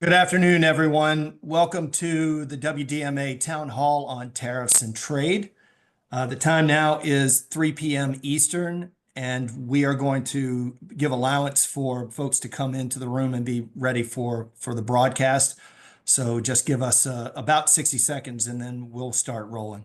Good afternoon, everyone. Welcome to the WDMA Town Hall on Tariffs and Trade. The time now is 3 p.m. Eastern, and we are going to give allowance for folks to come into the room and be ready for the broadcast. So just give us about 60 seconds and then we'll start rolling.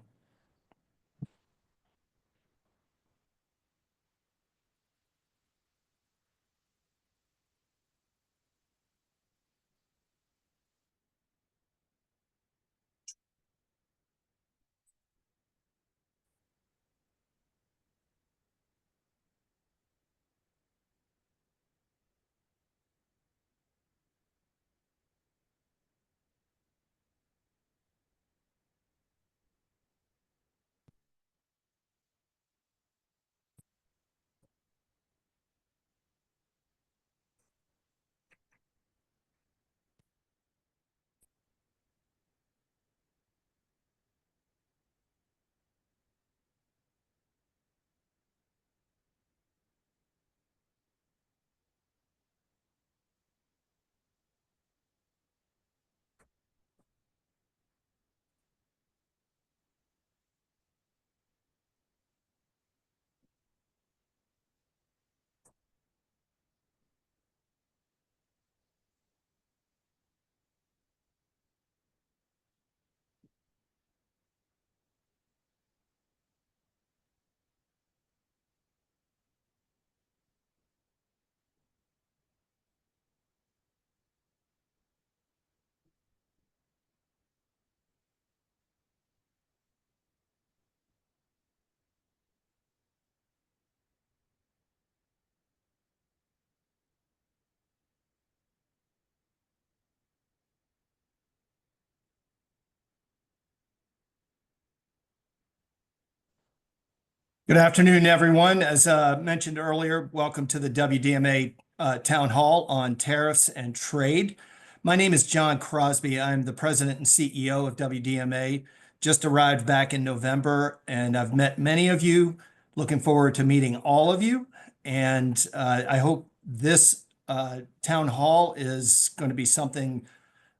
Good afternoon, everyone. As mentioned earlier, welcome to the WDMA Town Hall on Tariffs and Trade. My name is John Crosby. I'm the president and CEO of WDMA. Just arrived back in November, and I've met many of you. Looking forward to meeting all of you. And I hope this town hall is going to be something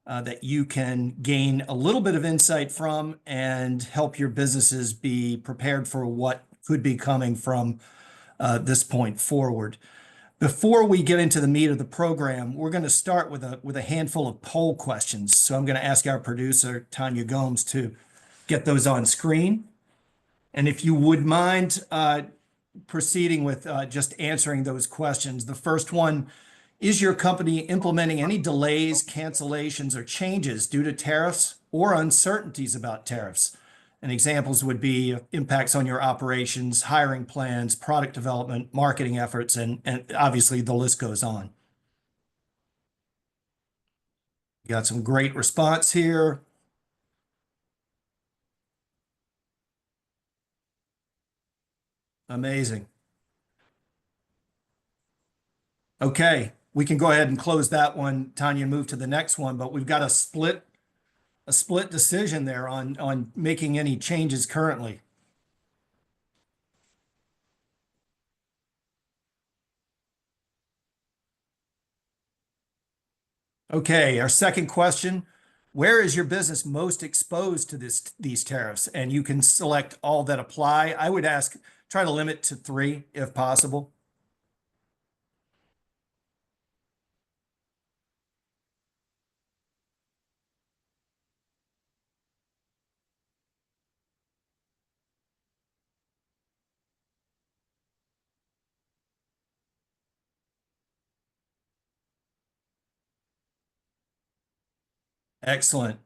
that you can gain a little bit of insight from and help your businesses be prepared for what could be coming from this point forward. Before we get into the meat of the program, we're going to start with a handful of poll questions. So I'm going to ask our producer, Tanya Gomes, to get those on screen. And if you would mind proceeding with just answering those questions. The first one, is your company implementing any delays, cancellations, or changes due to tariffs or uncertainties about tariffs? And examples would be impacts on your operations, hiring plans, product development, marketing efforts, and obviously the list goes on. Got some great response here. Amazing. Okay, we can go ahead and close that one, Tanya, and move to the next one, but we've got a split decision there on making any changes currently. Okay, our second question, where is your business most exposed to these tariffs? And you can select all that apply. I would try to limit to 3 if possible. Excellent.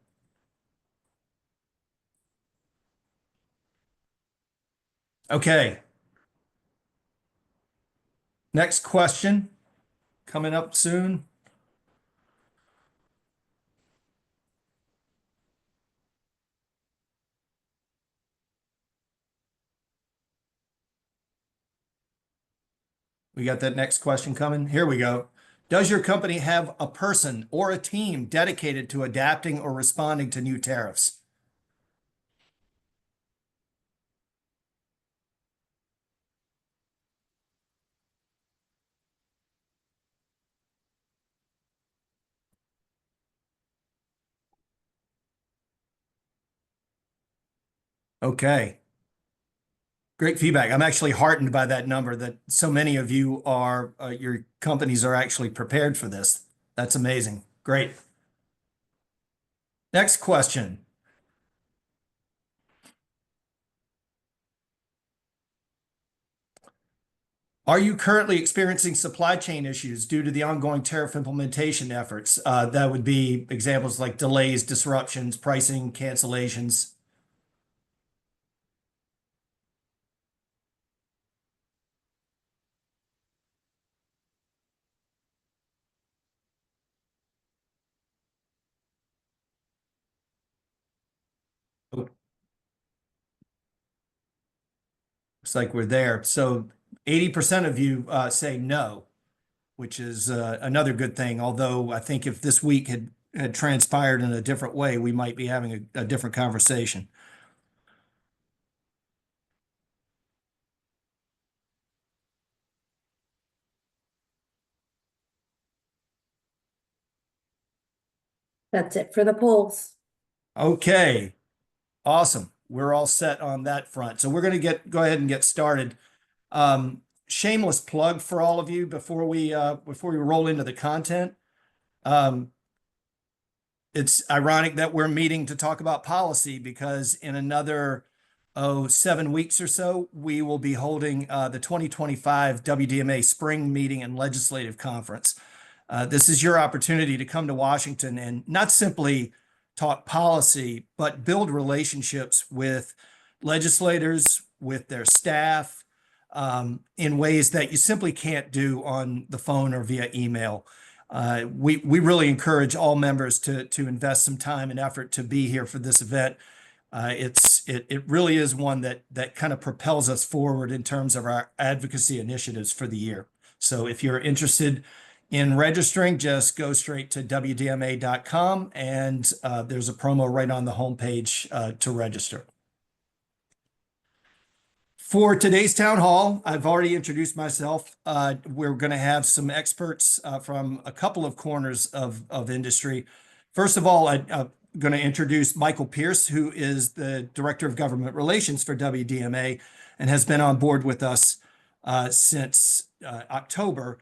Okay, next question coming up soon. We got that next question coming. Here we go. Does your company have a person or a team dedicated to adapting or responding to new tariffs? Okay. Great feedback. I'm actually heartened by that number that so many of you are, your companies are actually prepared for this. That's amazing. Great. Next question. Are you currently experiencing supply chain issues due to the ongoing tariff implementation efforts? That would be examples like delays, disruptions, pricing, cancellations. Oh, looks like we're there. So 80% of you say no, which is another good thing. Although I think if this week had transpired in a different way, we might be having a different conversation. That's it for the polls. Okay, awesome. We're all set on that front. So we're going to go ahead and get started. Shameless plug for all of you before we roll into the content. Um, it's ironic that we're meeting to talk about policy because in another 7 weeks or so, we will be holding the 2025 WDMA Spring Meeting and Legislative Conference. This is your opportunity to come to Washington and not simply talk policy, but build relationships with legislators, with their staff, in ways that you simply can't do on the phone or via email. We really encourage all members to invest some time and effort to be here for this event. It really is one that kind of propels us forward in terms of our advocacy initiatives for the year. So if you're interested in registering, just go straight to WDMA.com and there's a promo right on the homepage to register. For today's town hall, I've already introduced myself. We're going to have some experts from a couple of corners of industry. First of all, I'm going to introduce Michael Pierce, who is the Director of Government Relations for WDMA and has been on board with us since October.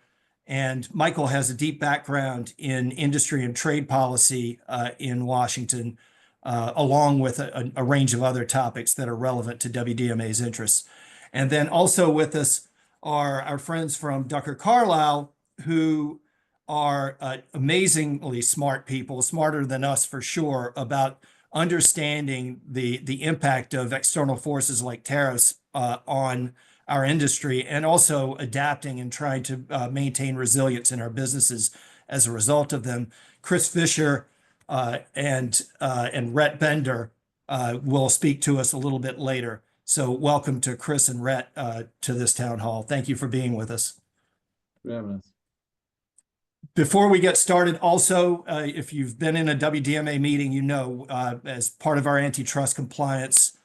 And Michael has a deep background in industry and trade policy in Washington, along with a range of other topics that are relevant to WDMA's interests. And then also with us are our friends from Ducker Carlisle, who are amazingly smart people, smarter than us for sure, about understanding the impact of external forces like tariffs on our industry, and also adapting and trying to maintain resilience in our businesses as a result of them. Chris Fisher and Rhett Bender will speak to us a little bit later. So welcome to Chris and Rhett to this town hall. Thank you for being with us. For having us. Before we get started, also, if you've been in a WDMA meeting, you know, as part of our antitrust compliance,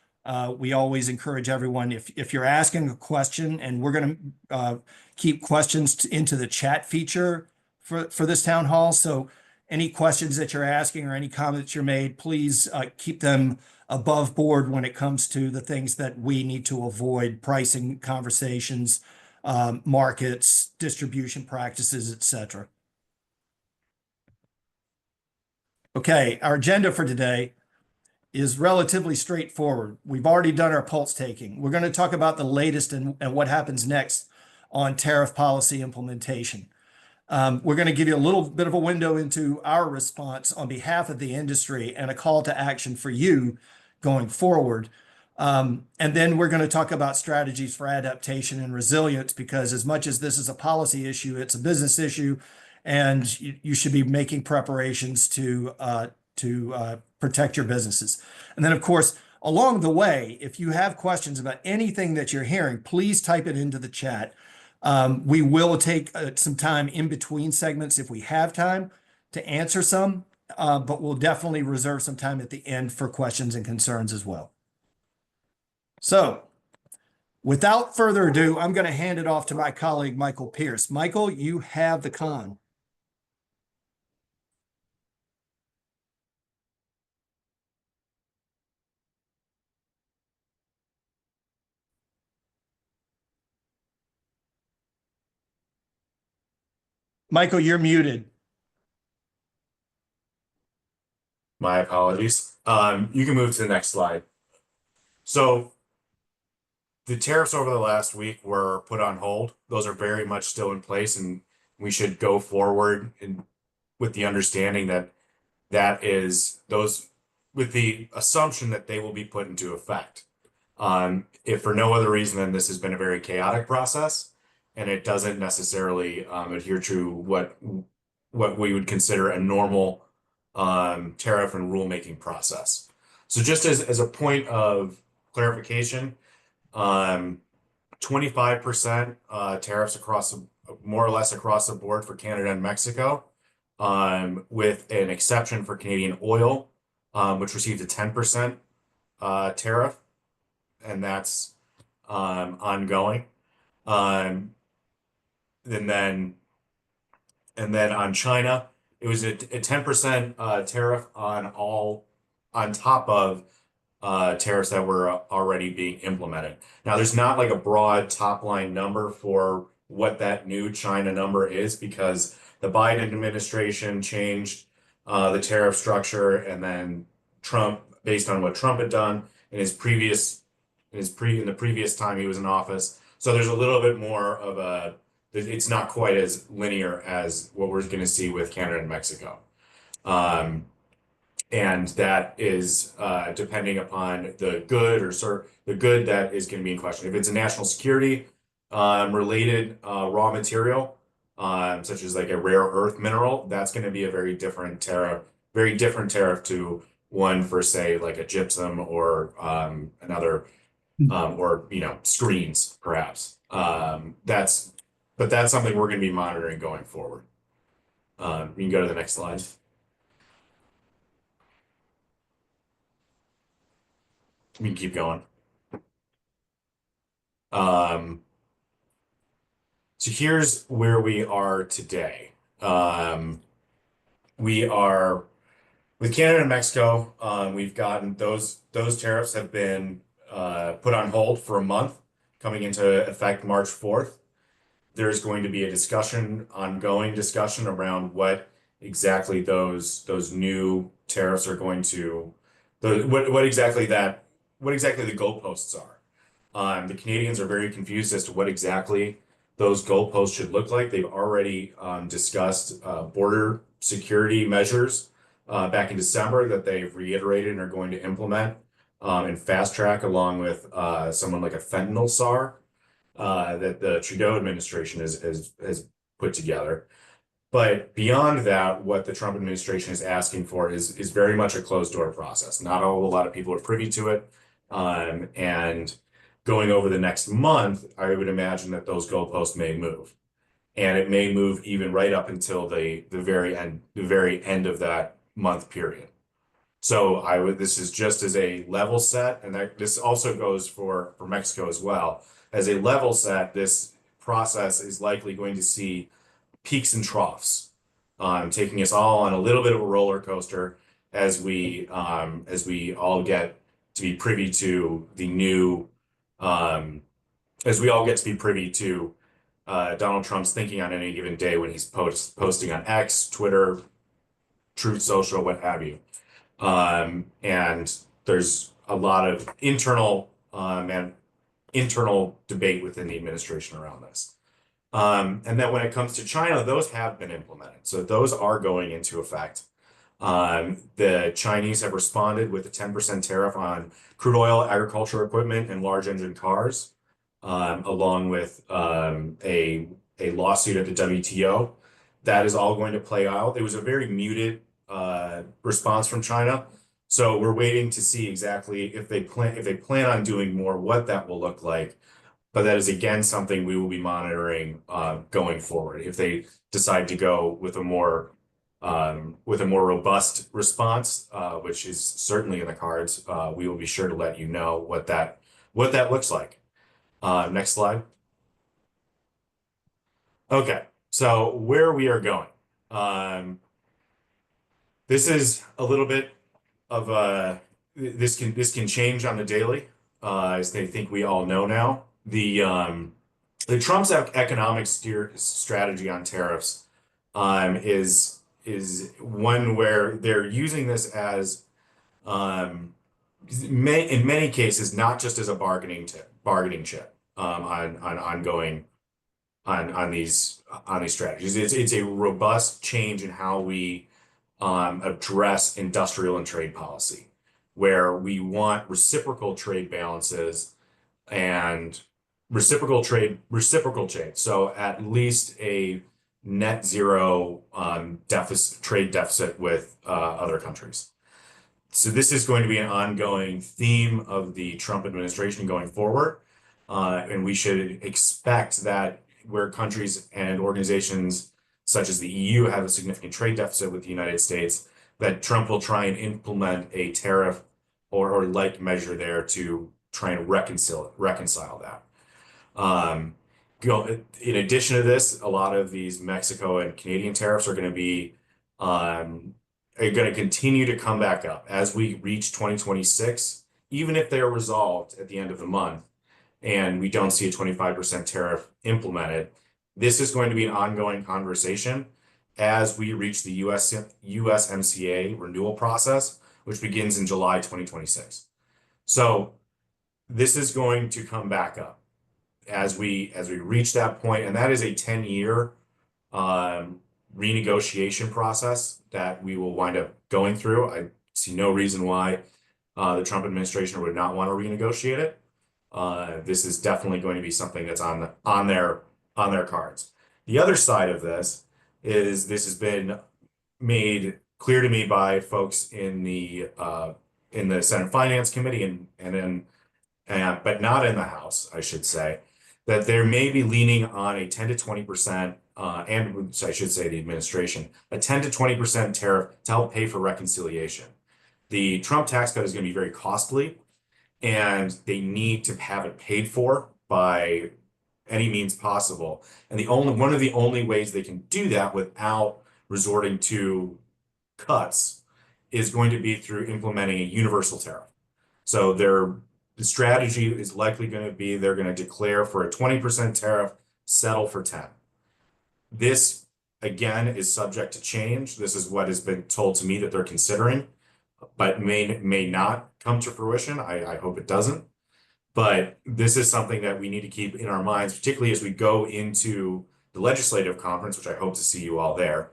we always encourage everyone, if you're asking a question, and we're going to keep questions into the chat feature for this town hall. So any questions that you're asking or any comments you're made, please keep them above board when it comes to the things that we need to avoid: pricing conversations, markets, distribution practices, etc. Okay, our agenda for today is relatively straightforward. We've already done our pulse taking. We're going to talk about the latest and what happens next on tariff policy implementation. We're going to give you a little bit of a window into our response on behalf of the industry and a call to action for you going forward. And then we're going to talk about strategies for adaptation and resilience, because as much as this is a policy issue, it's a business issue, and you should be making preparations to protect your businesses. And then, of course, along the way, if you have questions about anything that you're hearing, please type it into the chat. We will take some time in between segments if we have time to answer some, but we'll definitely reserve some time at the end for questions and concerns as well. So without further ado, I'm going to hand it off to my colleague, Michael Pierce. Michael, you have the con. Michael, you're muted. My apologies. You can move to the next slide. So the tariffs over the last week were put on hold. Those are very much still in place, and we should go forward with the understanding that that is those with the assumption that they will be put into effect. If for no other reason than this has been a very chaotic process, and it doesn't necessarily adhere to what we would consider a normal tariff and rulemaking process. So just as a point of clarification, 25% tariffs more or less across the board for Canada and Mexico, with an exception for Canadian oil, which received a 10% tariff, and that's ongoing. Um, and then and then on China, it was a 10% tariff on top of tariffs that were already being implemented. Now, there's not like a broad top line number for what that new China number is because the Biden administration changed the tariff structure, and then Trump, based on what Trump had done in in the previous time he was in office. So there's a little bit more of it's not quite as linear as what we're going to see with Canada and Mexico. Um, and that is depending upon the good the good that is going to be in question. If it's a national security related raw material, such as like a rare earth mineral, that's going to be a very different tariff to one for say like a gypsum or another or screens perhaps. That's something we're going to be monitoring going forward. You can go to the next slide. We can keep going. Um, so here's where we are today. We are with Canada and Mexico. We've gotten those tariffs have been put on hold for a month, coming into effect March 4th. There's going to be a ongoing discussion around what exactly those new tariffs are going to, what exactly the goalposts are. The Canadians are very confused as to what exactly those goalposts should look like. They've already discussed border security measures back in December that they've reiterated and are going to implement and fast track along with someone like a fentanyl SAR that the Trudeau administration has put together. But beyond that, what the Trump administration is asking for is very much a closed door process. Not a lot of people are privy to it. And going over the next month, I would imagine that those goalposts may move. And it may move even right up until the very end of that month period. So this is just as a level set, and this also goes for Mexico as well. As a level set, this process is likely going to see peaks and troughs, taking us all on a little bit of a roller coaster as we all get to be privy to the new as we all get to be privy to Donald Trump's thinking on any given day when he's posting on X, Twitter, Truth Social, what have you. And there's a lot of internal debate within the administration around this. And then when it comes to China, those have been implemented. So those are going into effect. The Chinese have responded with a 10% tariff on crude oil, agriculture equipment, and large engine cars, along with a lawsuit at the WTO. That is all going to play out. It was a very muted response from China. So we're waiting to see exactly if they plan on doing more, what that will look like. But that is again something we will be monitoring going forward. If they decide to go with a more robust response, which is certainly in the cards, we will be sure to let you know what that looks like. Next slide. Okay, so where we are going. This is a little bit of this can change on the daily, as they think we all know now. The Trump's economic strategy on tariffs is one where they're using this as um, in many cases not just as a bargaining chip on ongoing on these strategies. It's a robust change in how we address industrial and trade policy, where we want reciprocal trade balances and reciprocal trade. So at least a net zero trade deficit with other countries. So this is going to be an ongoing theme of the Trump administration going forward. And we should expect that where countries and organizations such as the EU have a significant trade deficit with the United States, that Trump will try and implement a tariff or like measure there to try and reconcile that. Um, in addition to this, a lot of these Mexico and Canadian tariffs are um, going to continue to come back up as we reach 2026, even if they are resolved at the end of the month and we don't see a 25% tariff implemented. This is going to be an ongoing conversation as we reach the USMCA renewal process, which begins in July 2026. So this is going to come back up as we reach that point, and that is a 10-year renegotiation process that we will wind up going through. I see no reason why the Trump administration would not want to renegotiate it. This is definitely going to be something that's on their cards. The other side of this is this has been made clear to me by folks in the Senate Finance Committee but not in the House, I should say, that there may be leaning on a 10 to 20%, and I should say the administration, a 10 to 20% tariff to help pay for reconciliation. The Trump tax cut is going to be very costly, and they need to have it paid for by any means possible. And one of the only ways they can do that without resorting to cuts is going to be through implementing a universal tariff. So the strategy is likely going to be they're going to declare for a 20% tariff, settle for 10. This, again, is subject to change. This is what has been told to me that they're considering, but may not come to fruition. I hope it doesn't. But this is something that we need to keep in our minds, particularly as we go into the legislative conference, which I hope to see you all there.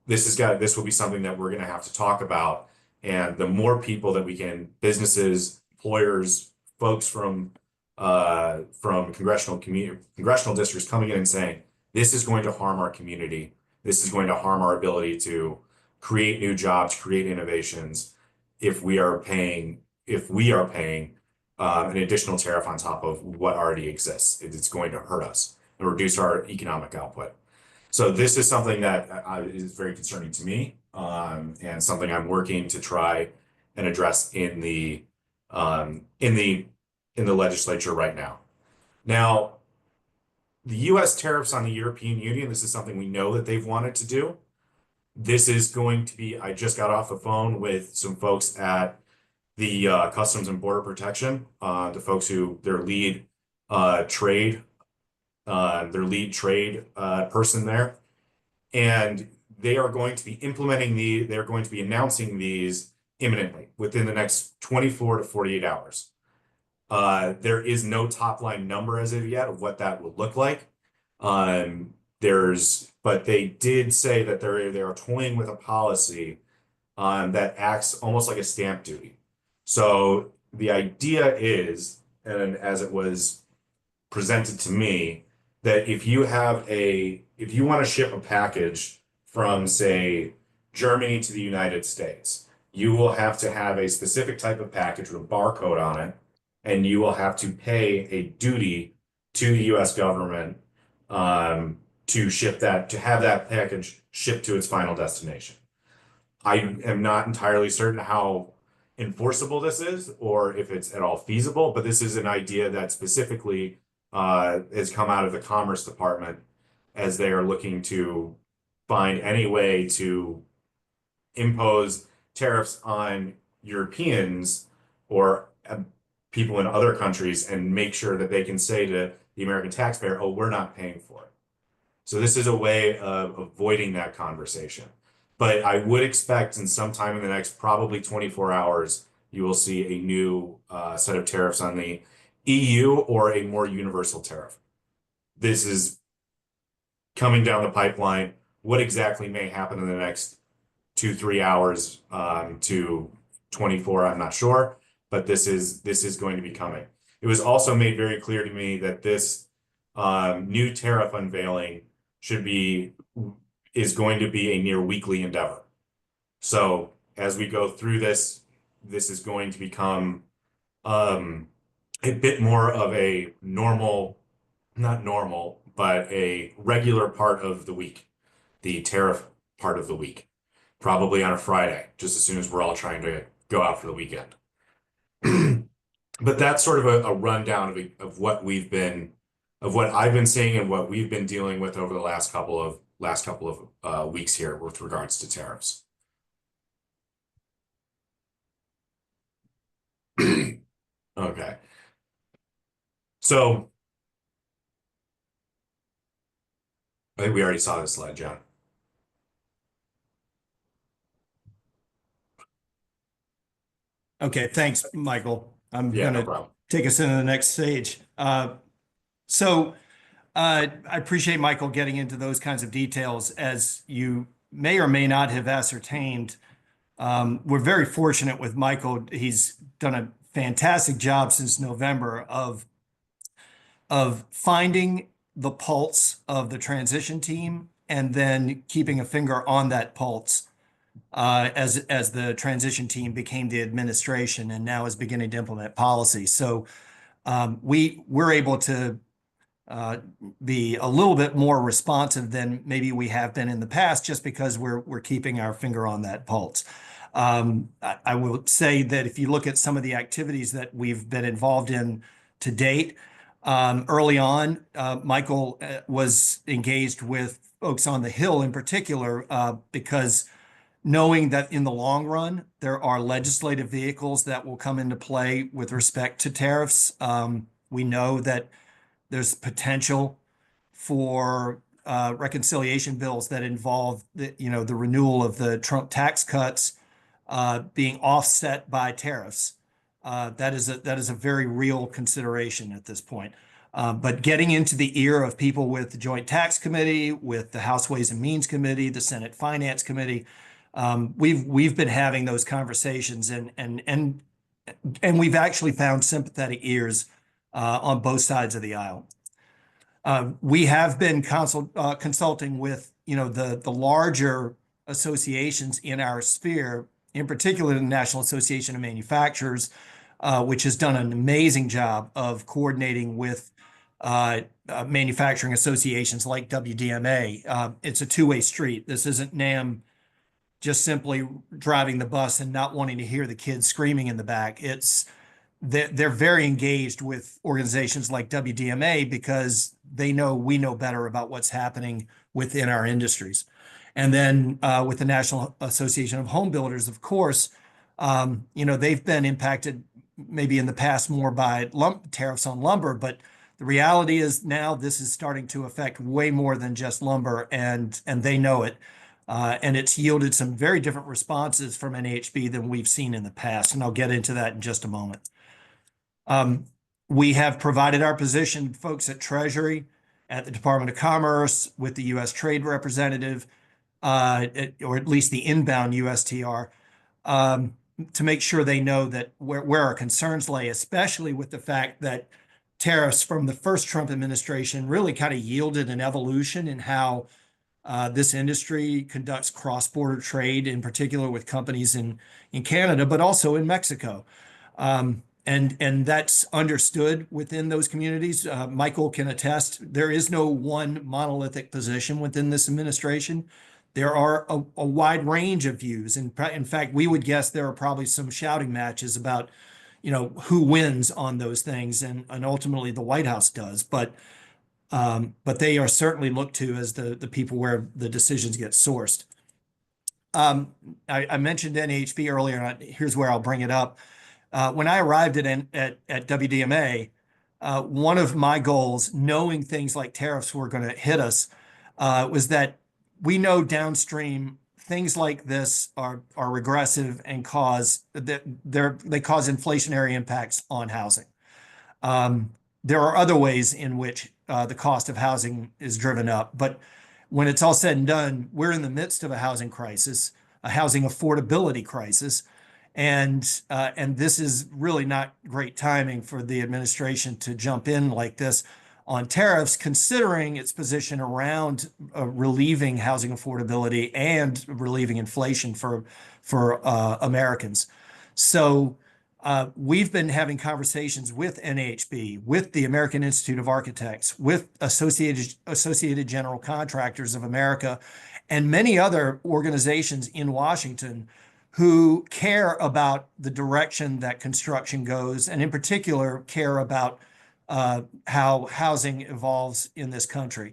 This will be something that we're going to have to talk about. And the more people that we can, businesses, employers, folks from congressional districts coming in and saying, this is going to harm our community. This is going to harm our ability to create new jobs, create innovations, if we are paying an additional tariff on top of what already exists. It's going to hurt us and reduce our economic output. So this is something that is very concerning to me, and something I'm working to try and address in the legislature right now. Now, the U.S. tariffs on the European Union, this is something we know that they've wanted to do. This is going to be, I just got off the phone with some folks at the Customs and Border Protection, the folks who their lead trade person there, and they are going to be they're going to be announcing these imminently within the next 24 to 48 hours. There is no top line number as of yet of what that would look like. But they did say that they are toying with a policy that acts almost like a stamp duty. So the idea is, and as it was presented to me, that if you want to ship a package from, say, Germany to the United States, you will have to have a specific type of package with a barcode on it, and you will have to pay a duty to the U.S. government to have that package shipped to its final destination. I am not entirely certain how enforceable this is or if it's at all feasible, but this is an idea that specifically has come out of the Commerce Department as they are looking to find any way to impose tariffs on Europeans or people in other countries and make sure that they can say to the American taxpayer, oh, we're not paying for it. So this is a way of avoiding that conversation. But I would expect in some time in the next probably 24 hours, you will see a new set of tariffs on the EU or a more universal tariff. This is coming down the pipeline. What exactly may happen in the next 2, 3 hours to 24, I'm not sure, but this is going to be coming. It was also made very clear to me that this new tariff unveiling is going to be a near weekly endeavor. So as we go through this is going to become a bit more of a normal, not normal, but a regular part of the week, the tariff part of the week, probably on a Friday, just as soon as we're all trying to go out for the weekend. But that's sort of a rundown of what I've been seeing and what we've been dealing with over the last couple of weeks here with regards to tariffs. Okay. So I think we already saw this slide, John. Okay, thanks, Michael. I'm Yeah, no going to problem. take us into the next stage. So I appreciate Michael getting into those kinds of details. As you may or may not have ascertained, we're very fortunate with Michael. He's done a fantastic job since November of finding the pulse of the transition team and then keeping a finger on that pulse as the transition team became the administration and now is beginning to implement policy. So we're able to be a little bit more responsive than maybe we have been in the past, just because we're keeping our finger on that pulse. I will say that if you look at some of the activities that we've been involved in to date, early on, Michael was engaged with folks on the Hill in particular, because knowing that in the long run, there are legislative vehicles that will come into play with respect to tariffs. We know that there's potential for reconciliation bills that involve the renewal of the Trump tax cuts being offset by tariffs. That is a very real consideration at this point. But getting into the ear of people with the Joint Tax Committee, with the House Ways and Means Committee, the Senate Finance Committee, we've been having those conversations, and we've actually found sympathetic ears on both sides of the aisle. We have been consulting with the larger associations in our sphere, in particular the National Association of Manufacturers, which has done an amazing job of coordinating with manufacturing associations like WDMA. It's a two-way street. This isn't NAM just simply driving the bus and not wanting to hear the kids screaming in the back. They're very engaged with organizations like WDMA because they know we know better about what's happening within our industries. And then with the National Association of Home Builders, of course, they've been impacted maybe in the past more by tariffs on lumber, but the reality is now this is starting to affect way more than just lumber, and they know it. And it's yielded some very different responses from NAHB than we've seen in the past. And I'll get into that in just a moment. We have provided our position, folks at Treasury, at the Department of Commerce, with the U.S. Trade Representative, or at least the inbound USTR, to make sure they know that where our concerns lay, especially with the fact that tariffs from the first Trump administration really kind of yielded an evolution in how this industry conducts cross-border trade, in particular with companies in Canada, but also in Mexico. And that's understood within those communities. Michael can attest, there is no one monolithic position within this administration. There are a wide range of views. And in fact, we would guess there are probably some shouting matches about, who wins on those things. And ultimately the White House does. But they are certainly looked to as the people where the decisions get sourced. I mentioned NAHB earlier, and here's where I'll bring it up. When I arrived at WDMA, one of my goals, knowing things like tariffs were going to hit us, was that we know downstream things like this are regressive and they cause inflationary impacts on housing. There are other ways in which the cost of housing is driven up, but when it's all said and done, we're in the midst of a housing crisis, a housing affordability crisis, and this is really not great timing for the administration to jump in like this on tariffs, considering its position around relieving housing affordability and relieving inflation for Americans. So we've been having conversations with NAHB, with the American Institute of Architects, with Associated General Contractors of America, and many other organizations in Washington who care about the direction that construction goes, and in particular care about how housing evolves in this country.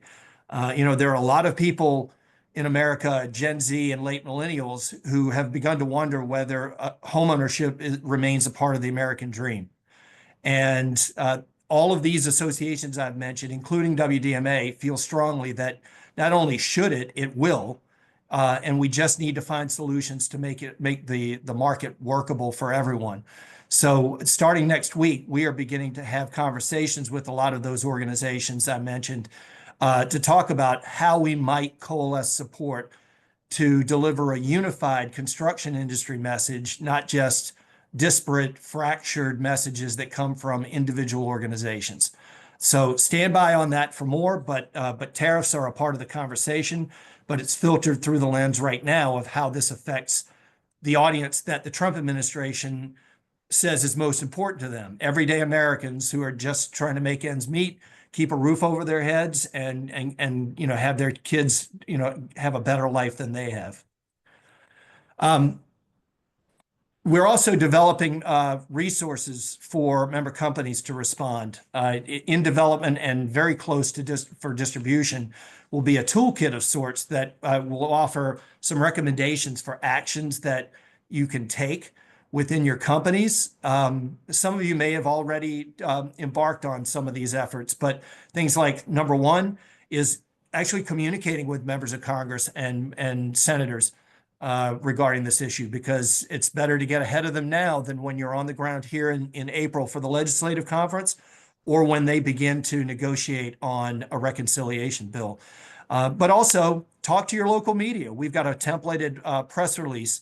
There are a lot of people in America, Gen Z and late millennials, who have begun to wonder whether homeownership remains a part of the American dream. And all of these associations I've mentioned, including WDMA, feel strongly that not only should it will, and we just need to find solutions to make the market workable for everyone. So starting next week, we are beginning to have conversations with a lot of those organizations I mentioned to talk about how we might coalesce support to deliver a unified construction industry message, not just disparate, fractured messages that come from individual organizations. So stand by on that for more, but tariffs are a part of the conversation, but it's filtered through the lens right now of how this affects the audience that the Trump administration says is most important to them. Everyday Americans who are just trying to make ends meet, keep a roof over their heads, and have their kids have a better life than they have. We're also developing resources for member companies to respond. In development and very close to for distribution will be a toolkit of sorts that will offer some recommendations for actions that you can take within your companies. Some of you may have already embarked on some of these efforts, but things like number one is actually communicating with members of Congress and senators regarding this issue, because it's better to get ahead of them now than when you're on the ground here in April for the legislative conference or when they begin to negotiate on a reconciliation bill. But also talk to your local media. We've got a templated press release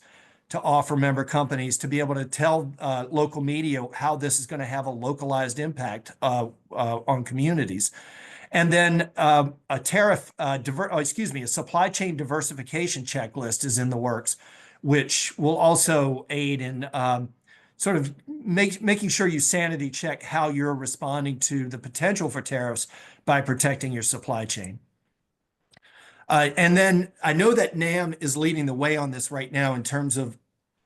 to offer member companies to be able to tell local media how this is going to have a localized impact on communities. And then a supply chain diversification checklist is in the works, which will also aid in sort of making sure you sanity check how you're responding to the potential for tariffs by protecting your supply chain. And then I know that NAM is leading the way on this right now in terms of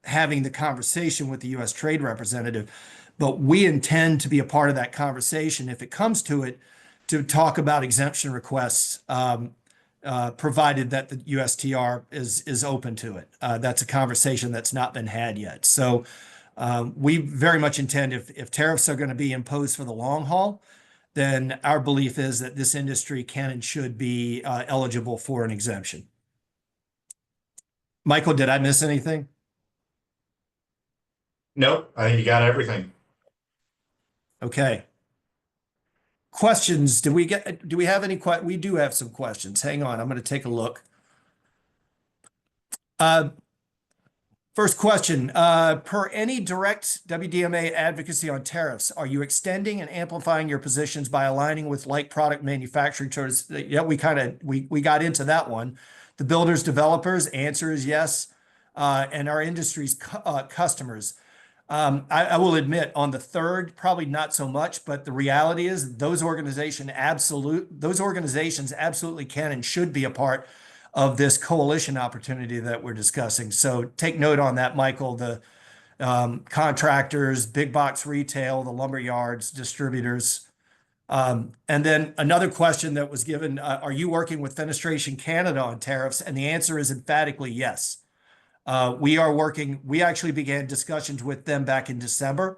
having the conversation with the U.S. Trade Representative, but we intend to be a part of that conversation if it comes to it, to talk about exemption requests, provided that the USTR is open to it. That's a conversation that's not been had yet. So we very much intend, if tariffs are going to be imposed for the long haul, then our belief is that this industry can and should be eligible for an exemption. Michael, did I miss anything? Nope, I think you got everything. Okay. Questions? Do we have any? We do have some questions. Hang on, I'm going to take a look. First question, per any direct WDMA advocacy on tariffs, are you extending and amplifying your positions by aligning with like product manufacturing terms? Yeah, we got into that one. The builders, developers, answer is yes. And our industry's customers. I will admit on the third, probably not so much, but the reality is those organizations absolutely can and should be a part of this coalition opportunity that we're discussing. So take note on that, Michael. The contractors, big box retail, the lumber yards, distributors. And then another question that was given, are you working with Fenestration Canada on tariffs? And the answer is emphatically yes. We are working. We actually began discussions with them back in December.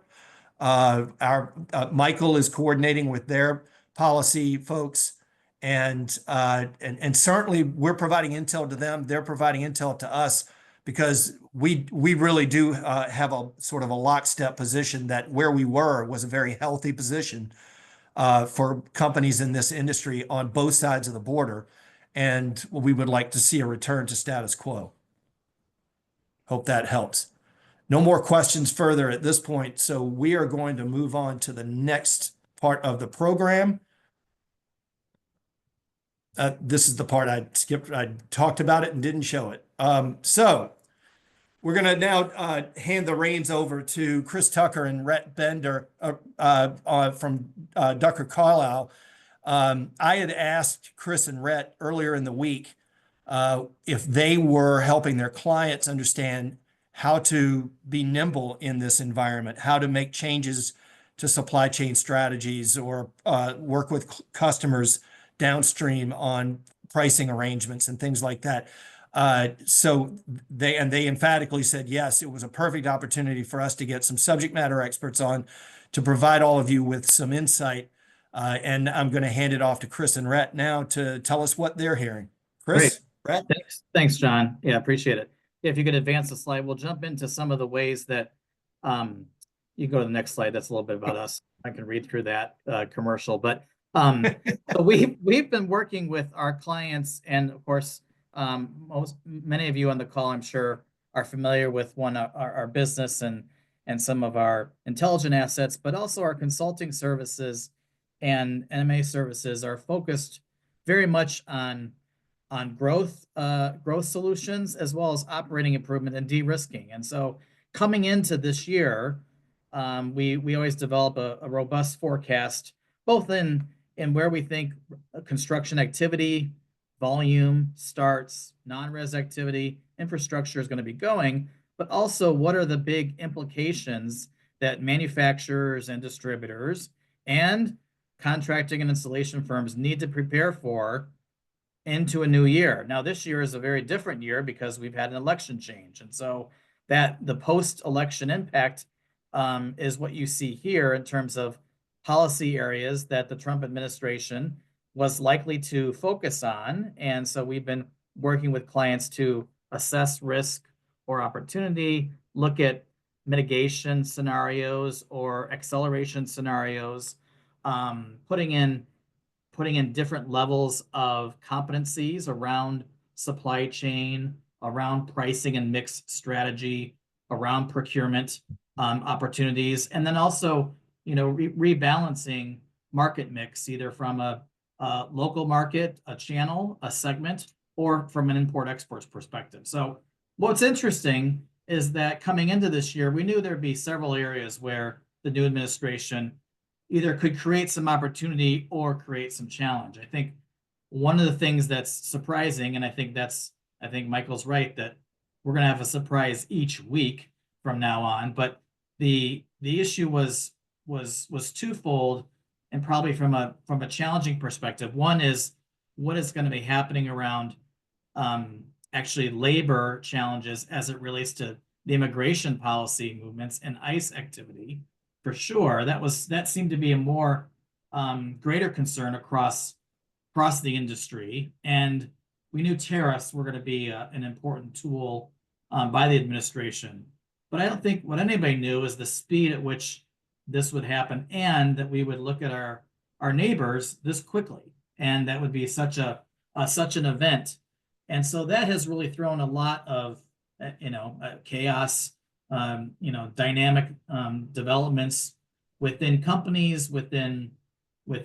Michael is coordinating with their policy folks, And certainly we're providing intel to them. They're providing intel to us because we really do have a sort of a lockstep position that where we were was a very healthy position for companies in this industry on both sides of the border. And we would like to see a return to status quo. Hope that helps. No more questions further at this point. So we are going to move on to the next part of the program. This is the part I skipped. I talked about it and didn't show it. So we're going to now hand the reins over to Chris Tucker and Rhett Bender from Ducker Carlisle. I had asked Chris and Rhett earlier in the week if they were helping their clients understand how to be nimble in this environment, how to make changes to supply chain strategies or work with customers downstream on pricing arrangements and things like that. So they emphatically said, yes, it was a perfect opportunity for us to get some subject matter experts on to provide all of you with some insight. And I'm going to hand it off to Chris and Rhett now to tell us what they're hearing. Chris, Rhett? Thanks, John. Yeah, appreciate it. If you could advance the slide, we'll jump into some of the ways that you can go to the next slide. That's a little bit about us. I can read through that commercial, but so we've been working with our clients, and of course, many of you on the call, I'm sure, are familiar with our business and some of our intelligent assets, but also our consulting services and NMA services are focused very much on growth solutions as well as operating improvement and de-risking. And so coming into this year, we always develop a robust forecast, both in where we think construction activity, volume, starts, non-res activity, infrastructure is going to be going, but also what are the big implications that manufacturers and distributors and contracting and installation firms need to prepare for into a new year. Now, this year is a very different year because we've had an election change. And so that the post-election impact is what you see here in terms of policy areas that the Trump administration was likely to focus on. And so we've been working with clients to assess risk or opportunity, look at mitigation scenarios or acceleration scenarios, putting in different levels of competencies around supply chain, around pricing and mix strategy, around procurement opportunities, and then also, rebalancing market mix, either from a local market, a channel, a segment, or from an import-exports perspective. So what's interesting is that coming into this year, we knew there'd be several areas where the new administration either could create some opportunity or create some challenge. I think one of the things that's surprising, and I think Michael's right, that we're going to have a surprise each week from now on, but the issue was twofold, and probably from a challenging perspective. One is what is going to be happening around actually labor challenges as it relates to the immigration policy movements and ICE activity. For sure, that seemed to be a more greater concern across the industry, and we knew tariffs were going to be an important tool by the administration. But I don't think what anybody knew is the speed at which this would happen, and that we would look at our neighbors this quickly, and that would be such an event. And so that has really thrown a lot of chaos, dynamic developments within companies, within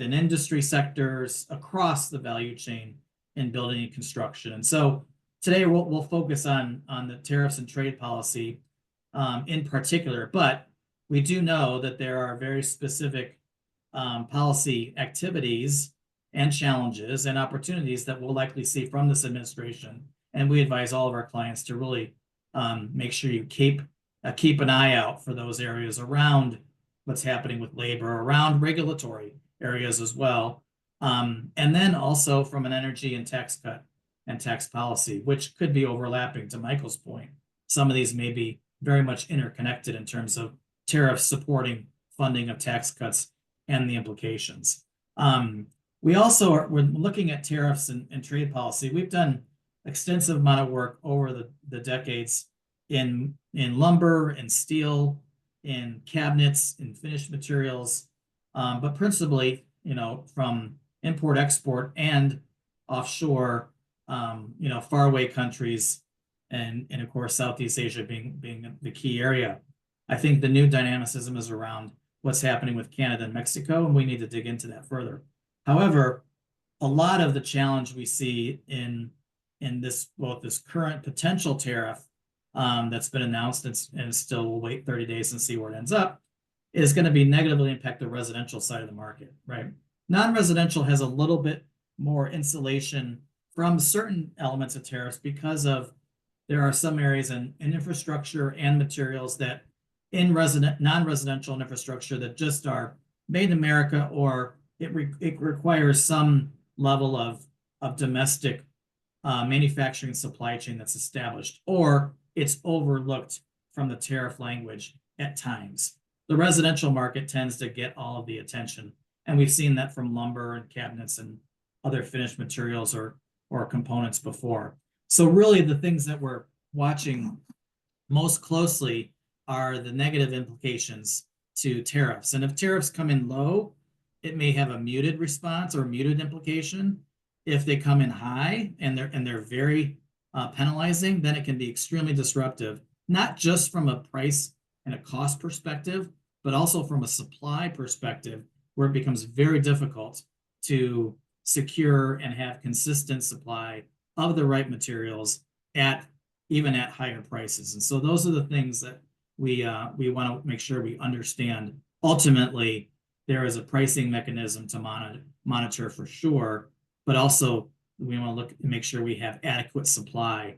industry sectors, across the value chain in building and construction. And so today we'll focus on the tariffs and trade policy in particular, but we do know that there are very specific policy activities and challenges and opportunities that we'll likely see from this administration. And we advise all of our clients to really make sure you keep an eye out for those areas around what's happening with labor, around regulatory areas as well. And then also from an energy and tax cut and tax policy, which could be overlapping, to Michael's point. Some of these may be very much interconnected in terms of tariffs supporting funding of tax cuts and the implications. We also we're looking at tariffs and trade policy. We've done extensive amount of work over the decades in lumber and steel, in cabinets, in finished materials, but principally, from import, export, and offshore, faraway countries, and of course Southeast Asia being the key area. I think the new dynamicism is around what's happening with Canada and Mexico, and we need to dig into that further. However, a lot of the challenge we see in this current potential tariff that's been announced, and still we'll wait 30 days and see where it ends up, is going to be negatively impact the residential side of the market, right? Non-residential has a little bit more insulation from certain elements of tariffs because there are some areas in infrastructure and materials that in non-residential infrastructure that just are made in America, or it requires some level of domestic manufacturing supply chain that's established, or it's overlooked from the tariff language at times. The residential market tends to get all of the attention, and we've seen that from lumber and cabinets and other finished materials or components before. So really the things that we're watching most closely are the negative implications to tariffs. And if tariffs come in low, it may have a muted response or muted implication. If they come in high and they're very penalizing, then it can be extremely disruptive, not just from a price and a cost perspective, but also from a supply perspective, where it becomes very difficult to secure and have consistent supply of the right materials even at higher prices. And so those are the things that we want to make sure we understand. Ultimately, there is a pricing mechanism to monitor for sure, but also we want to look and make sure we have adequate supply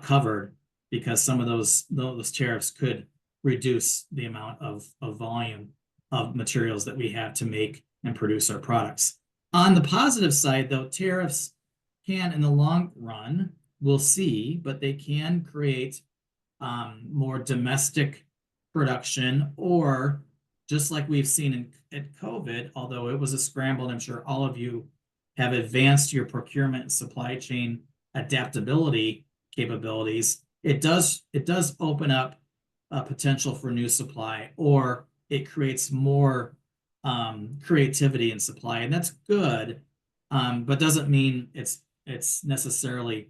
covered, because some of those tariffs could reduce the amount of volume of materials that we have to make and produce our products. On the positive side, though, tariffs can, in the long run, we'll see, but they can create more domestic production, or just like we've seen in COVID, although it was a scramble, and I'm sure all of you have advanced your procurement and supply chain adaptability capabilities, it does open up a potential for new supply, or it creates more creativity in supply, and that's good, but doesn't mean it's necessarily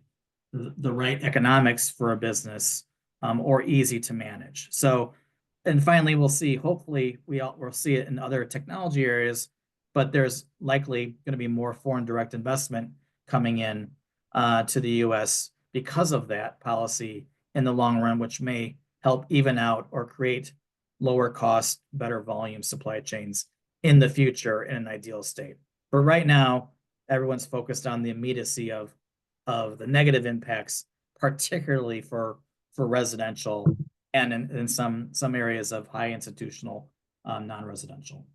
the right economics for a business, or easy to manage. So, and finally, we'll see, hopefully we'll see it in other technology areas, but there's likely going to be more foreign direct investment coming in to the US because of that policy in the long run, which may help even out or create lower cost, better volume supply chains in the future in an ideal state. But right now, everyone's focused on the immediacy of the negative impacts, particularly for residential and in some areas of high institutional non-residential.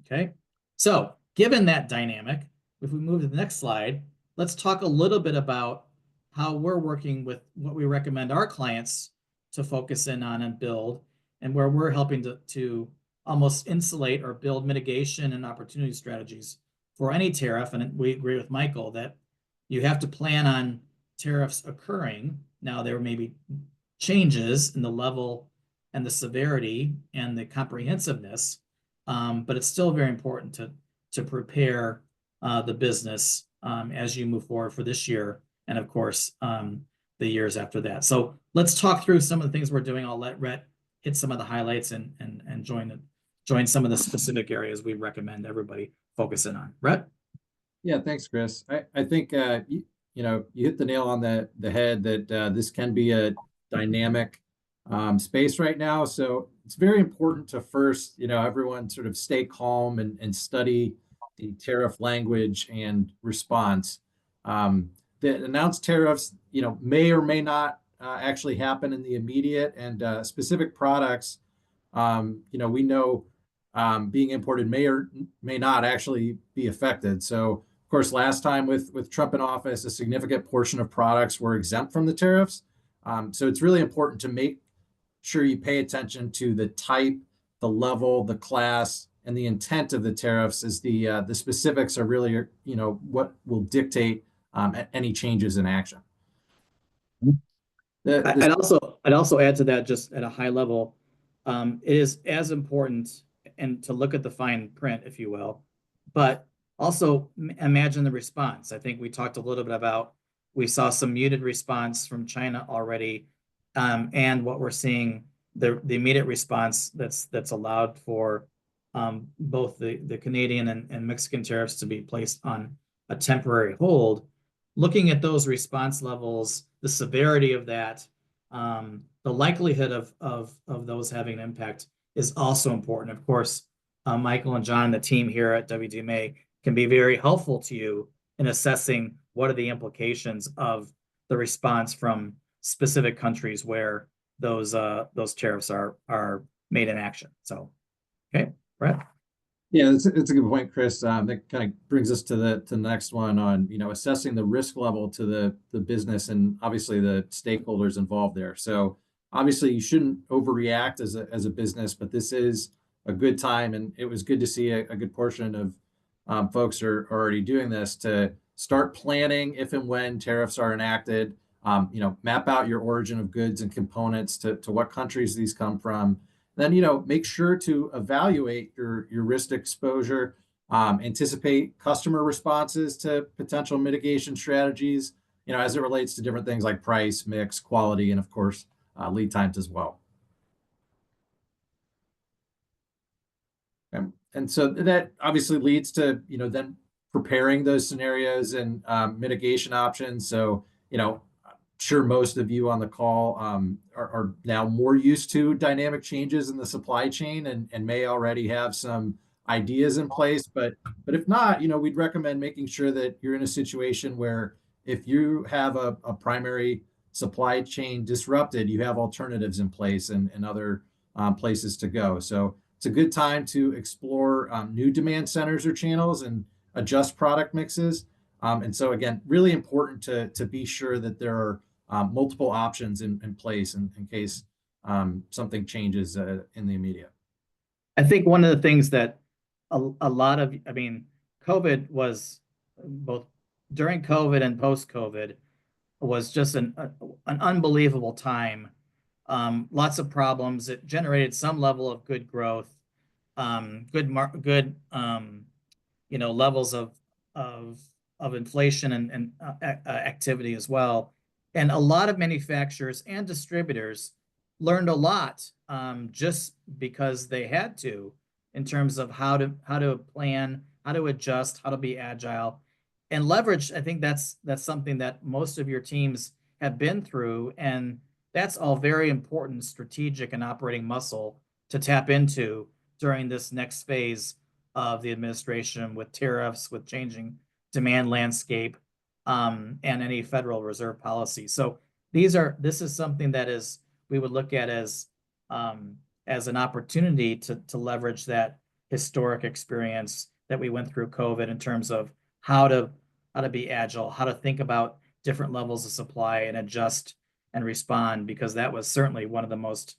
Okay, so given that dynamic, if we move to the next slide, let's talk a little bit about how we're working with what we recommend our clients to focus in on and build, and where we're helping to almost insulate or build mitigation and opportunity strategies for any tariff. And we agree with Michael that you have to plan on tariffs occurring. Now, there may be changes in the level and the severity and the comprehensiveness, but it's still very important to prepare the business as you move forward for this year, and of course the years after that. So let's talk through some of the things we're doing. I'll let Rhett hit some of the highlights and join some of the specific areas we recommend everybody focus in on. Rhett? Yeah, thanks, Chris. I think you hit the nail on the head that this can be a dynamic space right now. So it's very important to first, everyone sort of stay calm and study the tariff language and response. The announced tariffs, may or may not actually happen in the immediate, and specific products, we know being imported may or may not actually be affected. So, of course, last time with Trump in office, a significant portion of products were exempt from the tariffs. So it's really important to make sure you pay attention to the type, the level, the class, and the intent of the tariffs is the specifics are really, what will dictate any changes in action. I'd also add to that, just at a high level, it is as important and to look at the fine print, if you will, but also imagine the response. I think we talked a little bit about, we saw some muted response from China already, and what we're seeing, the immediate response that's allowed for both the Canadian and Mexican tariffs to be placed on a temporary hold. Looking at those response levels, the severity of that, the likelihood of those having an impact is also important. Of course, Michael and John, the team here at WDMA, can be very helpful to you in assessing what are the implications of the response from specific countries where those tariffs are made in action. So, okay, Brett. Yeah, it's a good point, Chris. That kind of brings us to the next one on, assessing the risk level to the business and obviously the stakeholders involved there. So obviously you shouldn't overreact as a business, but this is a good time, and it was good to see a good portion of folks are already doing this to start planning if and when tariffs are enacted. Map out your origin of goods and components to what countries these come from. Then, make sure to evaluate your risk exposure, anticipate customer responses to potential mitigation strategies, as it relates to different things like price, mix, quality, and of course, lead times as well. And so that obviously leads to, then preparing those scenarios and mitigation options. So, sure most of you on the call are now more used to dynamic changes in the supply chain and may already have some ideas in place. But if not, we'd recommend making sure that you're in a situation where if you have a primary supply chain disrupted, you have alternatives in place and other places to go. So it's a good time to explore new demand centers or channels and adjust product mixes. And so again, really important to be sure that there are multiple options in place in case something changes in the immediate. I think one of the things that a lot of, COVID was both during COVID and post-COVID was just an unbelievable time. Lots of problems. It generated some level of good growth, good levels of inflation and activity as well. And a lot of manufacturers and distributors learned a lot just because they had to, in terms of how to plan, how to adjust, how to be agile, and leverage. I think that's something that most of your teams have been through, and that's all very important strategic and operating muscle to tap into during this next phase of the administration, with tariffs, with changing demand landscape, and any Federal Reserve policy. So this is something that we would look at as an opportunity to leverage that historic experience that we went through COVID in terms of how to be agile, how to think about different levels of supply and adjust and respond, because that was certainly one of the most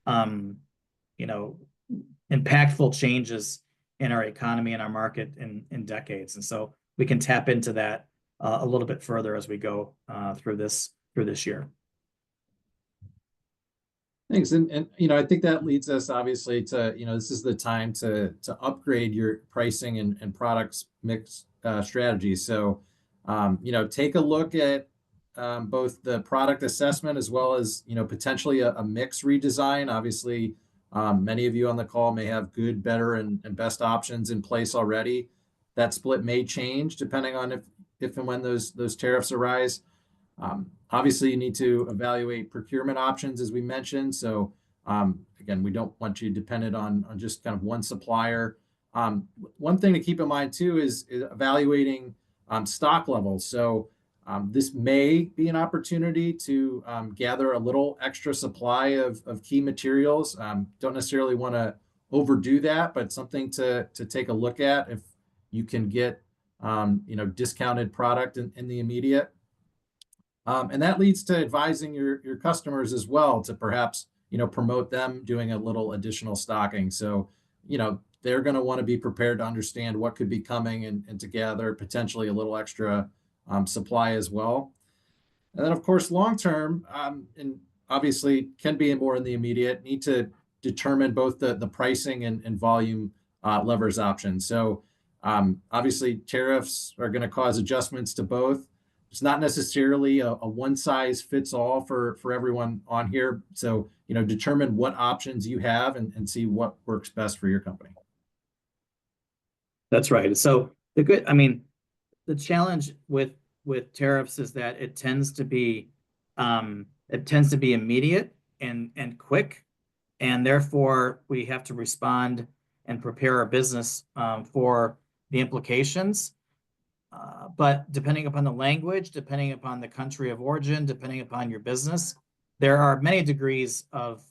impactful changes in our economy and our market in decades. And so we can tap into that a little bit further as we go through this year. Thanks. And I think that leads us obviously to, this is the time to upgrade your pricing and products mix strategy. So, take a look at both the product assessment as well as, potentially a mix redesign. Obviously, many of you on the call may have good, better, and best options in place already. That split may change depending on if and when those tariffs arise. Obviously, you need to evaluate procurement options, as we mentioned. So again, we don't want you dependent on just kind of one supplier. One thing to keep in mind too is evaluating stock levels. So this may be an opportunity to gather a little extra supply of key materials. Don't necessarily want to overdo that, but something to take a look at if you can get discounted product in the immediate. And that leads to advising your customers as well to perhaps promote them doing a little additional stocking. So they're going to want to be prepared to understand what could be coming and to gather potentially a little extra supply as well. And then, of course, long term, and obviously can be more in the immediate, need to determine both the pricing and volume levers options. So obviously, tariffs are going to cause adjustments to both. It's not necessarily a one size fits all for everyone on here. So, determine what options you have and see what works best for your company. That's right. So the challenge with tariffs is that it tends to be immediate and quick, and therefore we have to respond and prepare our business for the implications. But depending upon the language, depending upon the country of origin, depending upon your business, there are many degrees of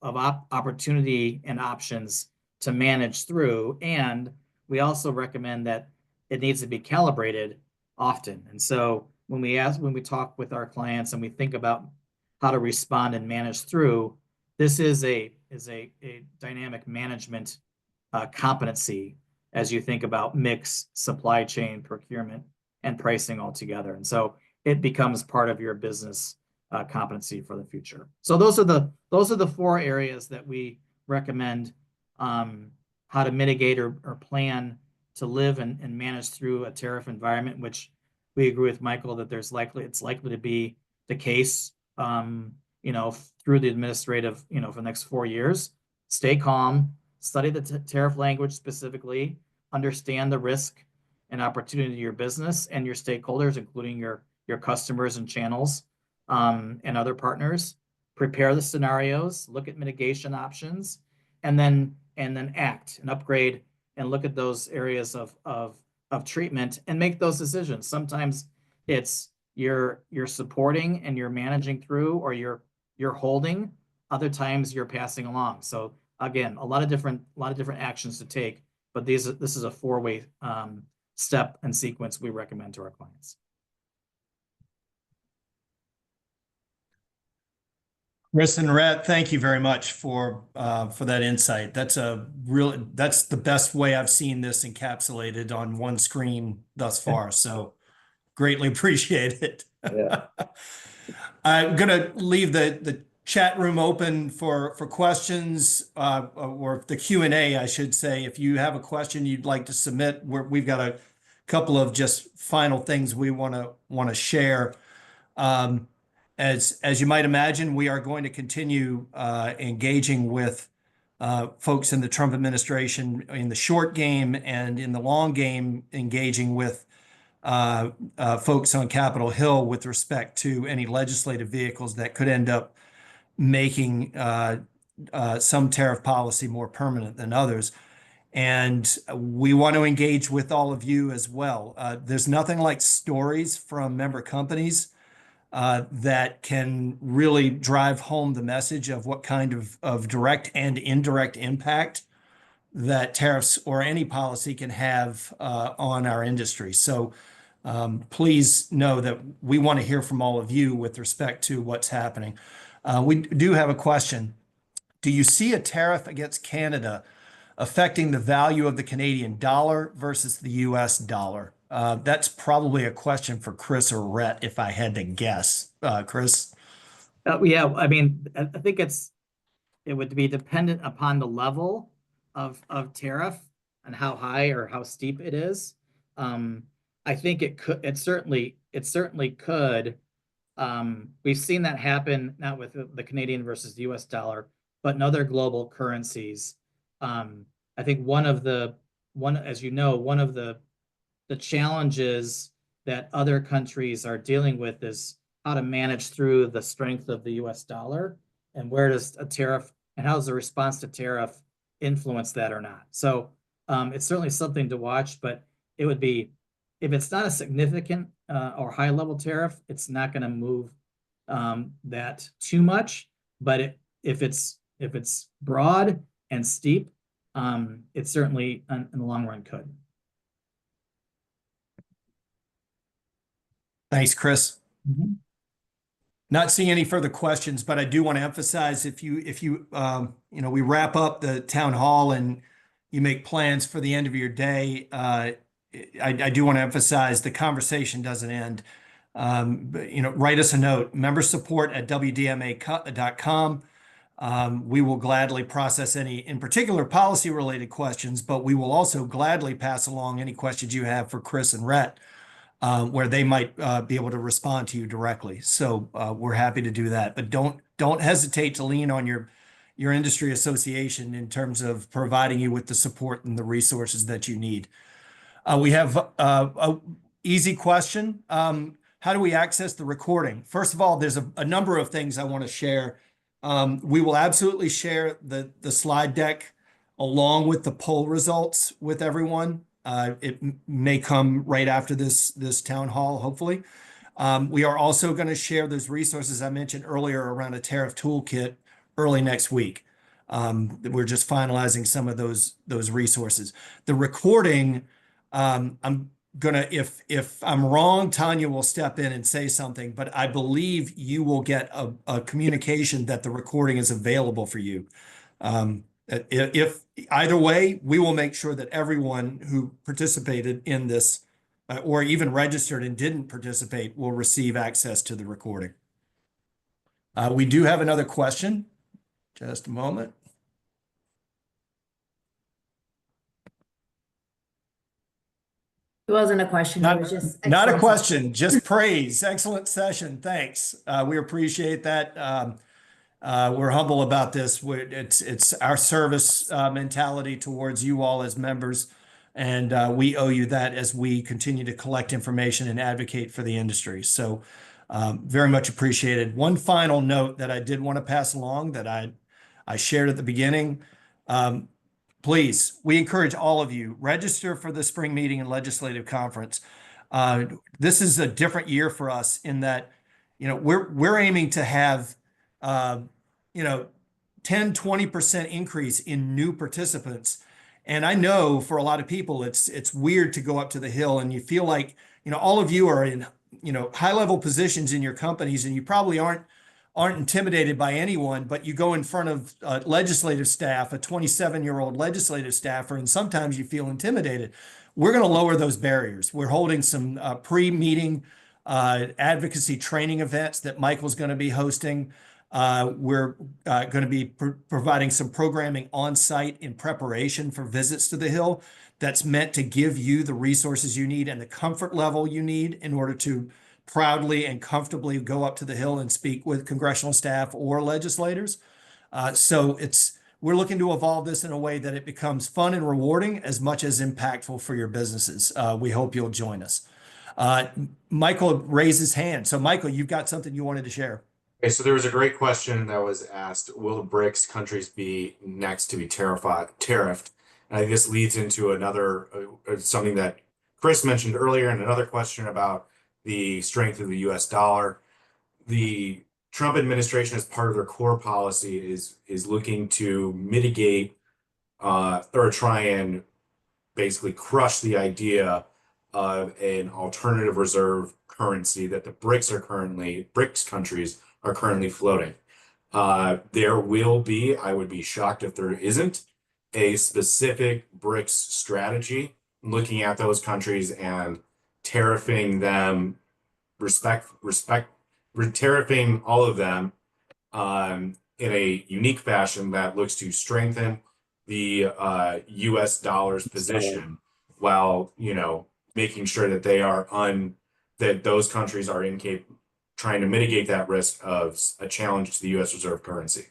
opportunity and options to manage through. And we also recommend that it needs to be calibrated often. And so when we talk with our clients and we think about how to respond and manage through, this is a dynamic management competency as you think about mix, supply chain, procurement, and pricing all together. And so it becomes part of your business competency for the future. So those are the four areas that we recommend how to mitigate or plan to live and manage through a tariff environment, which we agree with Michael that it's likely to be the case, through the administrative, for the next 4 years. Stay calm, study the tariff language specifically, understand the risk and opportunity to your business and your stakeholders, including your customers and channels and other partners. Prepare the scenarios, look at mitigation options, and then act and upgrade and look at those areas of treatment and make those decisions. Sometimes it's you're supporting and you're managing through, or you're holding. Other times you're passing along. So again, a lot of different actions to take, but this is a 4-way step and sequence we recommend to our clients. Chris and Rhett, thank you very much for that insight. That's the best way I've seen this encapsulated on one screen thus far. So greatly appreciate it. Yeah. I'm gonna leave the chat room open for questions or the Q&A, I should say. If you have a question you'd like to submit, we've got a couple of just final things we want to share. As you might imagine, we are going to continue engaging with folks in the Trump administration in the short game, and in the long game, engaging with folks on Capitol Hill with respect to any legislative vehicles that could end up making some tariff policy more permanent than others. And we want to engage with all of you as well. There's nothing like stories from member companies that can really drive home the message of what kind of direct and indirect impact that tariffs or any policy can have on our industry. So please know that we want to hear from all of you with respect to what's happening. We do have a question. Do you see a tariff against Canada affecting the value of the Canadian dollar versus the US dollar? That's probably a question for Chris or Rhett, if I had to guess. Chris? Yeah, I think it would be dependent upon the level of tariff and how high or how steep it is. I think it certainly could. We've seen that happen, not with the Canadian versus the US dollar, but in other global currencies. I think one of the challenges that other countries are dealing with is how to manage through the strength of the US dollar, and where does a tariff and how does the response to tariff influence that or not. So it's certainly something to watch, but it would be, if it's not a significant or high level tariff, it's not going to move that too much. But if it's broad and steep, it certainly in the long run could. Thanks, Chris. Mm-hmm. Not seeing any further questions, but I do want to emphasize, if you we wrap up the town hall and you make plans for the end of your day, I do want to emphasize the conversation doesn't end. But, write us a note, membersupport@wdma.com. We will gladly process any, in particular, policy-related questions, but we will also gladly pass along any questions you have for Chris and Rhett, where they might be able to respond to you directly. So we're happy to do that, but don't hesitate to lean on your industry association in terms of providing you with the support and the resources that you need. We have a easy question. How do we access the recording? First of all, there's a number of things I want to share. We will absolutely share the slide deck along with the poll results with everyone. It may come right after this town hall, hopefully. We are also going to share those resources I mentioned earlier around a tariff toolkit early next week. We're just finalizing some of those resources. The recording, I'm gonna, if I'm wrong, Tanya will step in and say something, but I believe you will get a communication that the recording is available for you. If either way, we will make sure that everyone who participated in this or even registered and didn't participate will receive access to the recording. We do have another question. Just a moment. It wasn't a question, it was just. Not a excellent. question, just praise. Excellent session. Thanks. We appreciate that. We're humble about this. It's our service mentality towards you all as members, and we owe you that as we continue to collect information and advocate for the industry. So very much appreciated. One final note that I did want to pass along that I shared at the beginning. Please, we encourage all of you, register for the spring meeting and legislative conference. This is a different year for us in that, we're aiming to have, 10-20% increase in new participants. And I know for a lot of people, it's weird to go up to the Hill and you feel like, all of you are in, high level positions in your companies and you probably aren't intimidated by anyone, but you go in front of legislative staff, a 27-year-old legislative staffer, and sometimes you feel intimidated. We're going to lower those barriers. We're holding some pre-meeting advocacy training events that Michael's going to be hosting. We're going to be providing some programming on site in preparation for visits to the Hill that's meant to give you the resources you need and the comfort level you need in order to proudly and comfortably go up to the Hill and speak with congressional staff or legislators. So we're looking to evolve this in a way that it becomes fun and rewarding as much as impactful for your businesses. We hope you'll join us. Michael raised his hand. So Michael, you've got something you wanted to share. Okay, so there was a great question that was asked, will the BRICS countries be next to be tariffed? And I think this leads into another, something that Chris mentioned earlier, and another question about the strength of the US dollar. The Trump administration, as part of their core policy, is looking to mitigate or try and basically crush the idea of an alternative reserve currency that the BRICS countries are currently floating. There will be, I would be shocked if there isn't, a specific BRICS strategy looking at those countries and tariffing them, tariffing all of them in a unique fashion that looks to strengthen the US dollar's position while, making sure that that those countries are trying to mitigate that risk of a challenge to the US reserve currency.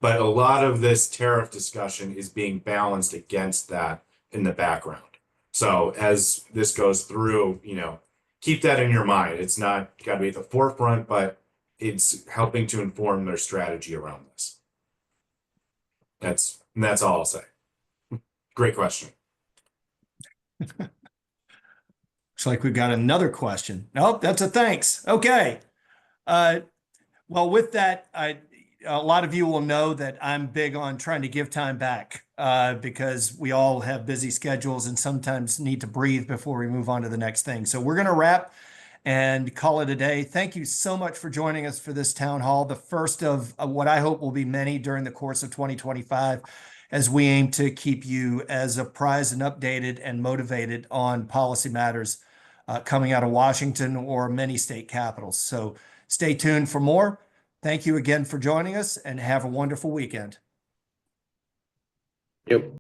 But a lot of this tariff discussion is being balanced against that in the background. So as this goes through, keep that in your mind. It's not got to be at the forefront, but it's helping to inform their strategy around this. That's all I'll say. Great question. Looks like we've got another question. Nope, that's a thanks. Okay. Well, with that, a lot of you will know that I'm big on trying to give time back because we all have busy schedules and sometimes need to breathe before we move on to the next thing. So we're going to wrap and call it a day. Thank you so much for joining us for this town hall, the first of what I hope will be many during the course of 2025. as we aim to keep you as apprised and updated and motivated on policy matters coming out of Washington or many state capitals. So stay tuned for more. Thank you again for joining us and have a wonderful weekend. Yep.